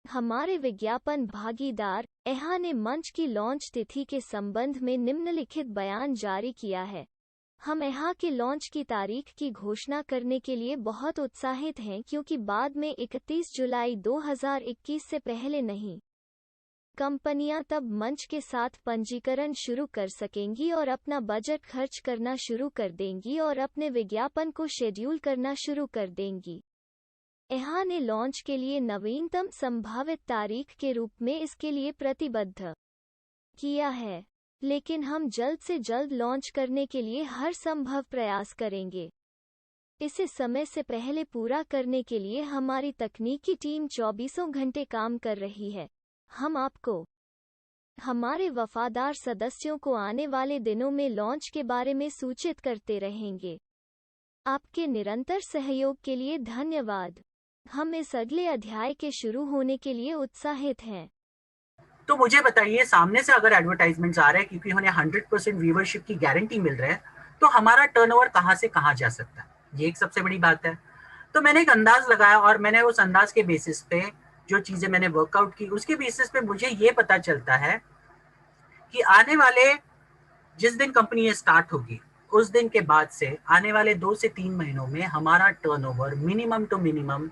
हमारे विज्ञापन भागीदार एहा ने मंच की लॉन्च तिथि के संबंध में निम्नलिखित बयान जारी किया है। हम एहा के लॉन्च की तारीख की घोषणा करने के लिए बहुत उत्साहित हैं क्योंकि बाद में 31 जुलाई 2021 से पहले नहीं। कंपनियां तब मंच के साथ पंजीकरण शुरू कर सकेंगी और अपना बजट खर्च करना शुरू कर देंगी और अपने विज्ञापन को शेड्यूल करना शुरू कर देंगी। एहा ने लॉन्च के लिए नवीनतम संभावित तारीख के रूप में इसके लिए प्रतिबद्ध किया है, लेकिन हम जल्द से जल्द लॉन्च करने के लिए हर संभव प्रयास करेंगे। इसे समय से पहले पूरा करने के लिए हमारी तकनीकी टीम 24 घंटे काम कर रही है। हम आपको, हमारे वफादार सदस्यों को आने वाले दिनों में लॉन्च के बारे में सूचित करते रहेंगे। आपके निरंतर सहयोग के लिए धन्यवाद। हम इस अगले अध्याय के शुरू होने के लिए उत्साहित हैं। तो मुझे बताइए, सामने से अगर एडवर्टाइजमेंट्स आ रहे हैं क्योंकि उन्हें 100% व्यूवरशिप की गारंटी मिल रहा है, तो हमारा टर्नओवर कहाँ से कहाँ जा सकता है, ये एक सबसे बड़ी बात है। तो मैंने एक अंदाज लगाया और मैंने उस अंदाज के बेसिस पे जो चीजें मैंने वर्कआउट की, उसके बेसिस पे मुझे ये पता चलता है कि आने वाले जिस दिन कंपनी ये स्टार्ट होगी उस दिन के बाद से आने वाले 2 से 3 महीनों में हमारा turnover minimum to minimum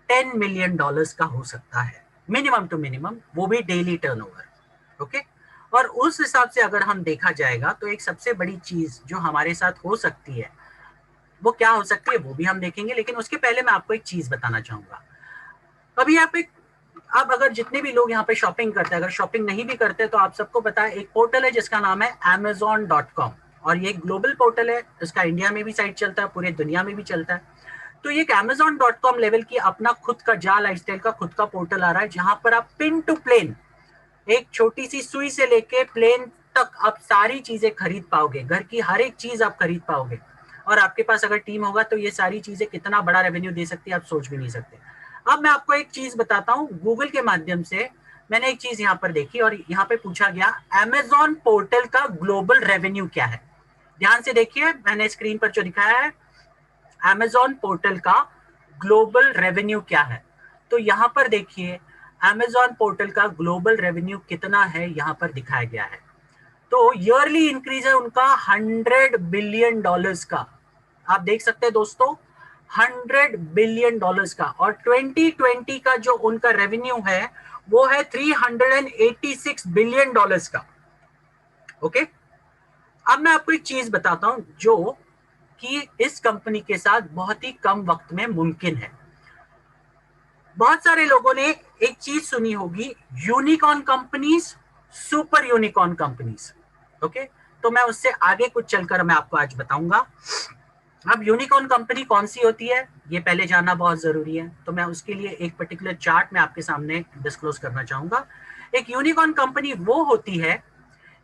$10 million का हो सकता है, मिनिमम टू मिनिमम, वो भी डेली टर्नओवर। ओके, और उस हिसाब से अगर हम देखा जाएगा तो एक सबसे बड़ी चीज जो हमारे साथ हो सकती है वो क्या हो सकती है वो भी हम देखेंगे। लेकिन उसके पहले मैं आपको एक चीज बताना चाहूंगा। अभी आप अगर जितने भी लोग यहाँ पे शॉपिंग करते हैं, अगर शॉपिंग नहीं भी करते तो आप सबको पता है एक पोर्टल है जिसका नाम है Amazon.com, और ये एक ग्लोबल पोर्टल है, इसका इंडिया में भी साइट चलता है, पूरे दुनिया में भी चलता है। तो ये Amazon.com लेवल की अपना खुद का जा लाइफस्टाइल का खुद का पोर्टल आ रहा है, जहां पर आप पिन टू प्लेन, एक छोटी सी सुई से लेके प्लेन तक आप सारी चीजें खरीद पाओगे, घर की हर एक चीज आप खरीद पाओगे। और आपके पास अगर टीम होगा तो ये सारी चीजें कितना बड़ा रेवेन्यू दे सकती है आप सोच भी नहीं सकते। अब मैं आपको एक चीज बताता हूँ, गूगल के माध्यम से मैंने एक चीज यहाँ पर देखी और यहाँ पे पूछा गया Amazon पोर्टल का ग्लोबल रेवेन्यू क्या है। ध्यान से देखिए, मैंने स्क्रीन पर जो दिखाया है Amazon पोर्टल का ग्लोबल रेवेन्यू क्या है। तो यहाँ पर देखिए Amazon पोर्टल का ग्लोबल रेवेन्यू कितना है, यहाँ पर दिखाया गया है। तो ईयरली इंक्रीज है उनका $100 बिलियन का। आप देख सकते हैं दोस्तों, $100 बिलियन का। और 2020 का जो उनका रेवेन्यू है वो है $386 बिलियन का। ओके, अब मैं आपको एक चीज बताता हूं जो कि इस कंपनी के साथ बहुत ही कम वक्त में मुमकिन है। बहुत सारे लोगों ने एक चीज सुनी होगी, unicorn companies, super unicorn companies. Okay, तो मैं उससे आगे कुछ चलकर मैं आपको आज बताऊंगा। अब यूनिकॉर्न कंपनी कौन सी होती है ये पहले जानना बहुत जरूरी है, तो मैं उसके लिए एक पर्टिकुलर चार्ट में आपके सामने डिस्क्लोज करना चाहूंगा। एक यूनिकॉर्न कंपनी वो होती है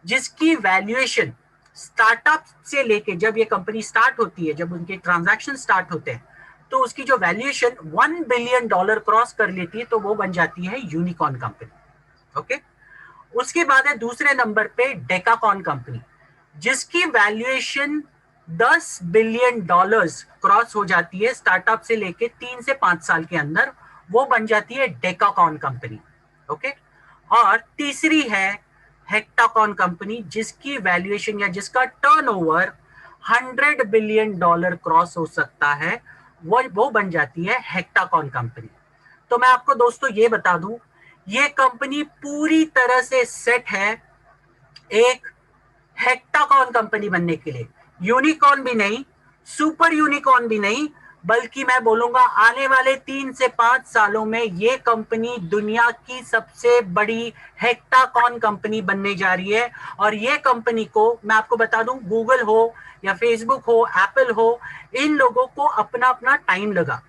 जिसकी वैल्यूएशन स्टार्टअप से लेके, जब ये कंपनी स्टार्ट होती है, जब उनके ट्रांजैक्शन स्टार्ट होते हैं, तो उसकी जो वैल्यूएशन $1 बिलियन क्रॉस कर लेती है तो वो बन जाती है यूनिकॉर्न कंपनी। ओके, उसके बाद है दूसरे नंबर पे डेकाकॉन कंपनी, जिसकी वैल्यूएशन $10 बिलियन क्रॉस हो जाती है स्टार्टअप से लेके 3 से 5 साल के अंदर, वो बन जाती है डेकाकॉन कंपनी। ओके, और तीसरी है हेक्टाकॉन कंपनी, जिसकी वैल्यूएशन या जिसका टर्नओवर $100 बिलियन क्रॉस हो सकता है, वो बन जाती है हेक्टाकॉन कंपनी। तो मैं आपको दोस्तों ये बता दूं, ये कंपनी पूरी तरह से सेट है एक हेक्टाकॉन कंपनी बनने के लिए। यूनिकॉर्न भी नहीं, सुपर यूनिकॉर्न भी नहीं, बल्कि मैं बोलूंगा आने वाले 3 से 5 सालों में ये कंपनी दुनिया की सबसे बड़ी हेक्टाकॉन कंपनी बनने जा रही है। और ये कंपनी को मैं आपको बता दूं, गूगल हो या फेसबुक हो, एप्पल हो, इन लोगों को अपना अपना टाइम लगा,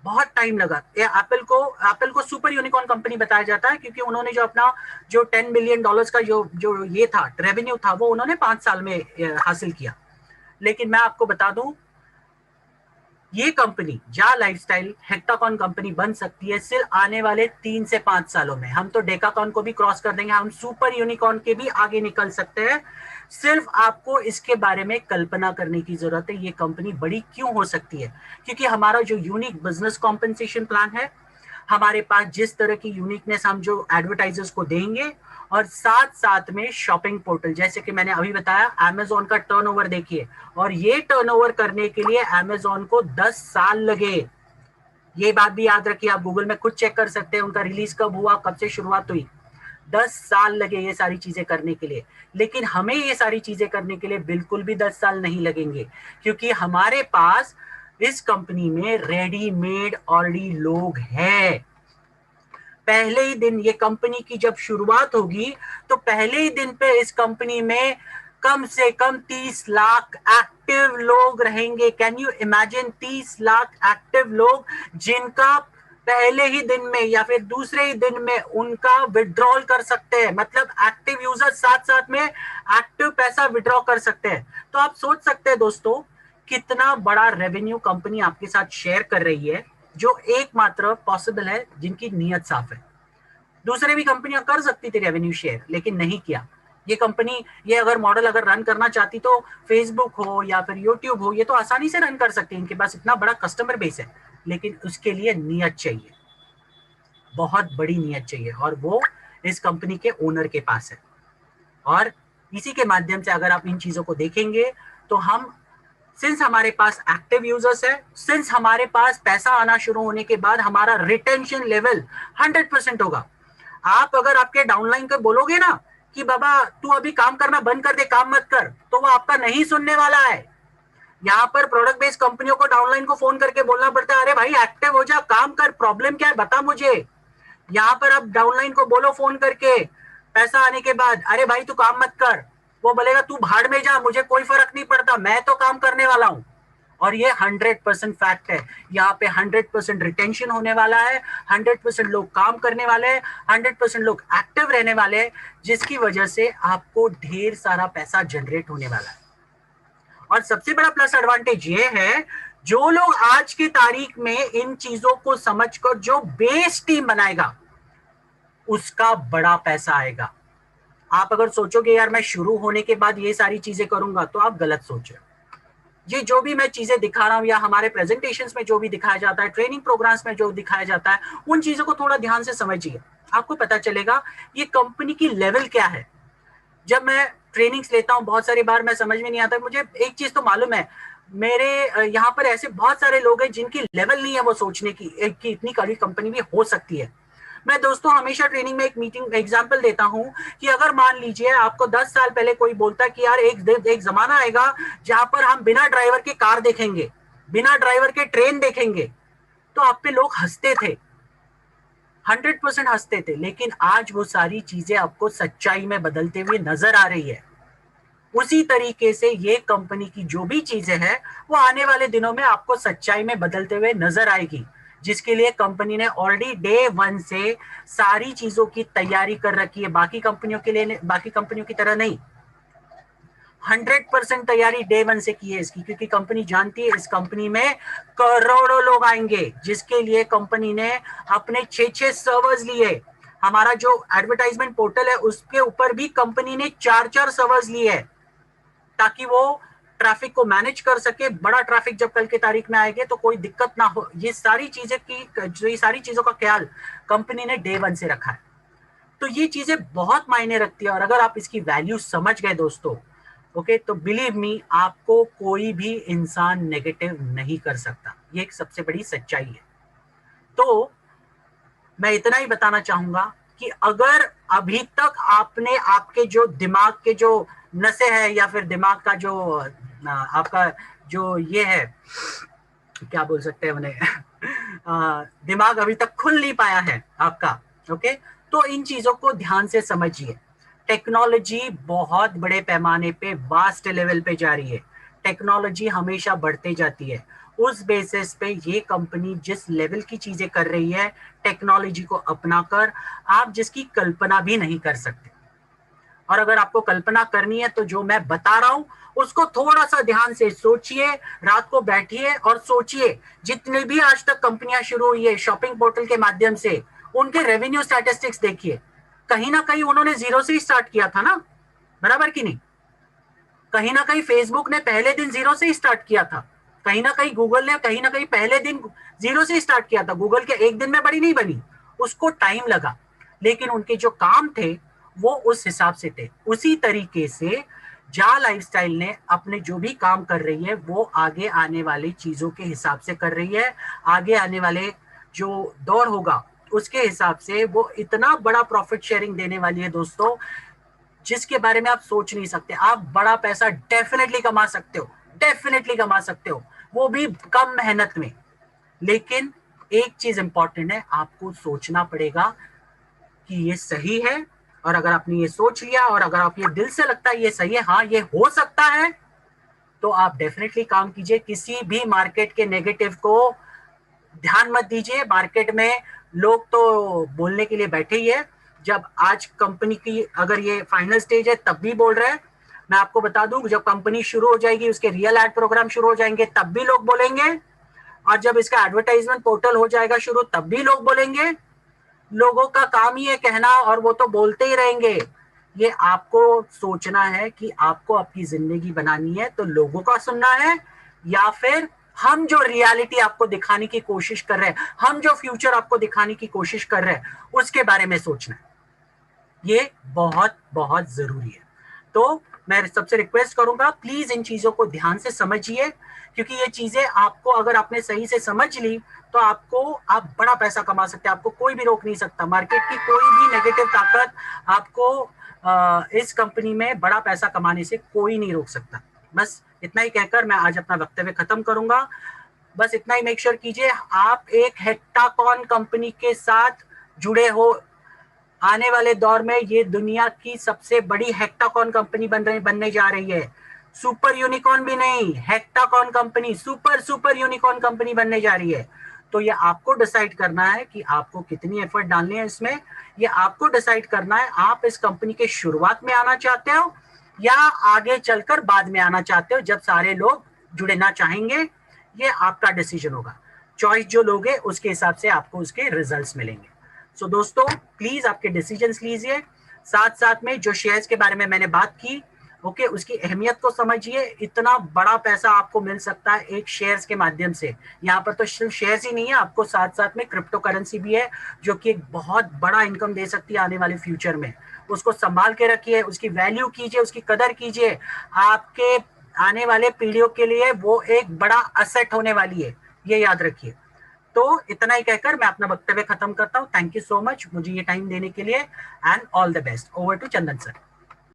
बहुत टाइम लगा। एप्पल को सुपर यूनिकॉर्न कंपनी बताया जाता है क्योंकि उन्होंने जो अपना जो $10 बिलियन का जो ये था रेवेन्यू था, वो उन्होंने 5 साल में हासिल किया। लेकिन मैं आपको बता दूं, ये कंपनी जा लाइफस्टाइल हेक्टाकॉन कंपनी बन सकती है सिर्फ आने वाले 3 से 5 सालों में। हम तो डेकाकॉन को भी क्रॉस कर देंगे, हम सुपर यूनिकॉर्न के भी आगे निकल सकते हैं। सिर्फ आपको इसके बारे में कल्पना करने की जरूरत है, ये कंपनी बड़ी क्यों हो सकती है। क्योंकि हमारा जो यूनिक बिजनेस कॉम्पेंसेशन प्लान है, हमारे पास जिस तरह की यूनिकनेस हम जो एडवर्टाइजर्स को देंगे, और साथ साथ में शॉपिंग पोर्टल, जैसे कि मैंने अभी बताया अमेजोन का टर्नओवर देखिए, और ये टर्नओवर करने के लिए अमेजोन को 10 साल लगे। ये बात भी याद रखिए, आप गूगल में खुद चेक कर सकते हैं उनका रिलीज कब हुआ, कब से शुरुआत हुई। 10 साल लगे ये सारी चीजें करने के लिए। लेकिन हमें ये सारी चीजें करने के लिए बिल्कुल भी 10 साल नहीं लगेंगे, क्योंकि हमारे पास इस कंपनी में रेडीमेड ऑलरेडी लोग हैं। पहले ही दिन ये कंपनी की जब शुरुआत होगी तो पहले ही दिन पे इस कंपनी में कम से कम 30 लाख एक्टिव लोग रहेंगे। Can you imagine 30 lakh active लोग, जिनका पहले ही दिन में या फिर दूसरे ही दिन में उनका विड्रॉल कर सकते हैं। मतलब एक्टिव यूजर साथ साथ में एक्टिव पैसा विड्रॉ कर सकते हैं। तो आप सोच सकते हैं दोस्तों, कितना बड़ा रेवेन्यू कंपनी आपके साथ शेयर कर रही है, जो एकमात्र पॉसिबल है जिनकी नीयत साफ है। दूसरे भी कंपनियां कर सकती थी रेवेन्यू शेयर, लेकिन नहीं किया। ये कंपनी ये अगर मॉडल अगर रन करना चाहती तो फेसबुक हो या फिर यूट्यूब हो, ये तो आसानी से रन कर सकती है, इनके पास इतना बड़ा कस्टमर बेस है। लेकिन उसके लिए नियत चाहिए, बहुत बड़ी नियत चाहिए, और वो इस कंपनी के ओनर के पास है। और इसी के माध्यम से अगर आप इन चीजों को देखेंगे तो हम, सिंस हमारे पास एक्टिव यूजर्स है, सिंस हमारे पास पैसा आना शुरू होने के बाद हमारा रिटेंशन लेवल 100% होगा। आप अगर आपके डाउनलाइन को बोलोगे ना कि बाबा तू अभी काम करना बंद कर दे, काम मत कर, तो वो आपका नहीं सुनने वाला है। यहाँ पर प्रोडक्ट बेस्ड कंपनियों को डाउनलाइन को फोन करके बोलना पड़ता है, अरे भाई एक्टिव हो जा, काम कर, प्रॉब्लम क्या है बता मुझे। यहाँ पर आप डाउनलाइन को बोलो फोन करके पैसा आने के बाद, अरे भाई तू काम मत कर, वो बोलेगा तू भाड़ में जा, मुझे कोई फर्क नहीं पड़ता, मैं तो काम करने वाला हूं। और ये 100% फैक्ट है। यहाँ पे 100% रिटेंशन होने वाला है, 100% लोग काम करने वाले हैं, 100% लोग एक्टिव रहने वाले हैं, जिसकी वजह से आपको ढेर सारा पैसा जनरेट होने वाला है। और सबसे बड़ा प्लस एडवांटेज ये है, जो लोग आज की तारीख में इन चीजों को समझकर जो बेस टीम बनाएगा, उसका बड़ा पैसा आएगा। आप अगर सोचोगे यार मैं शुरू होने के बाद ये सारी चीजें करूंगा, तो आप गलत सोच रहे हो। ये जो भी मैं चीजें दिखा रहा हूं, या हमारे प्रेजेंटेशंस में जो भी दिखाया जाता है, ट्रेनिंग प्रोग्राम्स में जो दिखाया जाता है, उन चीजों को थोड़ा ध्यान से समझिए, आपको पता चलेगा ये कंपनी की लेवल क्या है। जब मैं ट्रेनिंग्स लेता हूं, बहुत सारी बार मैं समझ में नहीं आता, मुझे एक चीज तो मालूम है, मेरे यहाँ पर ऐसे बहुत सारे लोग हैं जिनकी लेवल नहीं है वो सोचने की कि इतनी बड़ी कंपनी भी हो सकती है। मैं दोस्तों हमेशा ट्रेनिंग में एक मीटिंग एग्जांपल देता हूं कि अगर मान लीजिए आपको 10 साल पहले कोई बोलता है कि यार एक जमाना आएगा जहां पर हम बिना ड्राइवर के कार देखेंगे, बिना ड्राइवर के ट्रेन देखेंगे, तो आप पे लोग हंसते थे, 100% हंसते थे। लेकिन आज वो सारी चीजें आपको सच्चाई में बदलते हुए नजर आ रही है। उसी तरीके से ये कंपनी की जो भी चीजें हैं वो आने वाले दिनों में आपको सच्चाई में बदलते हुए नजर आएगी, जिसके लिए कंपनी ने ऑलरेडी डे 1 से सारी चीजों की तैयारी कर रखी है। बाकी कंपनियों के लिए, बाकी कंपनियों की तरह नहीं, 100% तैयारी डे 1 से की है इसकी, क्योंकि कंपनी जानती है इस कंपनी में करोड़ों लोग आएंगे, जिसके लिए कंपनी ने अपने 6-6 सर्वर्स लिए। हमारा जो एडवर्टाइजमेंट पोर्टल है उसके ऊपर भी कंपनी ने 4-4 सर्वर्स लिए है, ताकि वो ट्रैफिक को मैनेज कर सके। बड़ा ट्रैफिक जब कल की तारीख में आएगा तो कोई दिक्कत ना हो। ये सारी चीजों का ख्याल कंपनी ने डे 1 से रखा है। तो ये चीजें बहुत मायने रखती है, और अगर आप इसकी वैल्यू समझ गए दोस्तों, ओके, तो बिलीव मी, आपको कोई भी इंसान नेगेटिव नहीं कर सकता। ये एक सबसे बड़ी सच्चाई है। तो मैं इतना ही बताना चाहूंगा कि अगर अभी तक आपने आपके जो दिमाग के जो नसें हैं, या फिर दिमाग का जो आपका जो ये है, क्या बोल सकते हैं उन्हें, दिमाग अभी तक खुल नहीं पाया है आपका, ओके, तो इन चीजों को ध्यान से समझिए। टेक्नोलॉजी बहुत बड़े पैमाने पे, वास्ट लेवल पे जा रही है। टेक्नोलॉजी हमेशा बढ़ते जाती है। उस बेसिस पे ये कंपनी जिस लेवल की चीजें कर रही है टेक्नोलॉजी को अपनाकर, आप जिसकी कल्पना भी नहीं कर सकते। और अगर आपको कल्पना करनी है तो जो मैं बता रहा हूं उसको थोड़ा सा ध्यान से सोचिए, रात को बैठिए और सोचिए। जितनी भी आज तक कंपनियां शुरू हुई है शॉपिंग पोर्टल के माध्यम से, उनके रेवेन्यू स्टैटिस्टिक्स देखिए। कहीं ना कहीं उन्होंने जीरो से ही स्टार्ट किया था ना, बराबर कि नहीं? कहीं ना कहीं फेसबुक ने पहले दिन जीरो से ही स्टार्ट किया था, कहीं ना कहीं गूगल ने कहीं ना कहीं पहले दिन 0 से स्टार्ट किया था। गूगल के एक दिन में बड़ी नहीं बनी, उसको टाइम लगा, लेकिन उनके जो काम थे वो उस हिसाब से थे। उसी तरीके से जा लाइफस्टाइल ने अपने जो भी काम कर रही है वो आगे आने वाली चीजों के हिसाब से कर रही है। आगे आने वाले जो दौर होगा उसके हिसाब से वो इतना बड़ा प्रॉफिट शेयरिंग देने वाली है दोस्तों, जिसके बारे में आप सोच नहीं सकते। आप बड़ा पैसा डेफिनेटली कमा सकते हो, डेफिनेटली कमा सकते हो, वो भी कम मेहनत में। लेकिन एक चीज इंपॉर्टेंट है, आपको सोचना पड़ेगा कि ये सही है, और अगर आपने ये सोच लिया और अगर आप ये दिल से लगता है ये सही है, हाँ ये हो सकता है, तो आप डेफिनेटली काम कीजिए। किसी भी मार्केट के नेगेटिव को ध्यान मत दीजिए। मार्केट में लोग तो बोलने के लिए बैठे ही है। जब आज कंपनी की अगर ये फाइनल स्टेज है तब भी बोल रहे हैं। मैं आपको बता दूं, जब कंपनी शुरू हो जाएगी, उसके रियल एड प्रोग्राम शुरू हो जाएंगे, तब भी लोग बोलेंगे। और जब इसका एडवर्टाइजमेंट पोर्टल हो जाएगा शुरू, तब भी लोग बोलेंगे। लोगों का काम ही है कहना, और वो तो बोलते ही रहेंगे। ये आपको सोचना है कि आपको अपनी जिंदगी बनानी है तो लोगों का सुनना है, या फिर हम जो रियलिटी आपको दिखाने की कोशिश कर रहे हैं, हम जो फ्यूचर आपको दिखाने की कोशिश कर रहे हैं, उसके बारे में सोचना है। ये बहुत बहुत जरूरी है। तो मैं सबसे रिक्वेस्ट करूंगा, प्लीज इन चीजों को ध्यान से समझिए, क्योंकि ये चीजें आपको अगर आपने सही से समझ ली तो आप बड़ा पैसा कमा सकते हैं। आपको कोई भी रोक नहीं सकता। मार्केट की कोई भी नेगेटिव ताकत आपको इस कंपनी में बड़ा पैसा कमाने से कोई नहीं रोक सकता। बस इतना ही कहकर मैं आज अपना वक्तव्य खत्म करूंगा। बस इतना ही मेक श्योर कीजिए, आप एक हेक्टाकॉन कंपनी के साथ जुड़े हो। आने वाले दौर में ये दुनिया की सबसे बड़ी हेक्टाकॉन कंपनी बनने जा रही है। सुपर यूनिकॉर्न भी नहीं, हेक्टाकॉन कंपनी सुपर यूनिकॉर्न कंपनी बनने जा रही है। तो ये आपको डिसाइड करना है कि आपको कितनी एफर्ट डालनी है इसमें। ये आपको डिसाइड करना है, आप इस कंपनी के शुरुआत में आना चाहते हो या आगे चलकर बाद में आना चाहते हो, जब सारे लोग जुड़ना चाहेंगे। ये आपका डिसीजन होगा। चॉइस जो लोगे उसके हिसाब से आपको उसके रिजल्ट्स मिलेंगे। सो दोस्तों, प्लीज आपके डिसीजंस लीजिए। साथ साथ में जो शेयर्स के बारे में मैंने बात की, ओके, उसकी अहमियत को समझिए। इतना बड़ा पैसा आपको मिल सकता है एक शेयर्स के माध्यम से। यहाँ पर तो सिर्फ शेयर्स ही नहीं है, आपको साथ साथ में क्रिप्टो करेंसी भी है, जो कि एक बहुत बड़ा इनकम दे सकती है आने वाले फ्यूचर में। उसको संभाल के रखिए, उसकी वैल्यू कीजिए, उसकी कदर कीजिए। आपके आने वाले पीढ़ियों के लिए वो एक बड़ा असेट होने वाली है, ये याद रखिए। तो इतना ही कहकर मैं अपना वक्तव्य खत्म करता हूँ। थैंक यू सो मच मुझे ये टाइम देने के लिए, and all the best. Over to Chandan sir.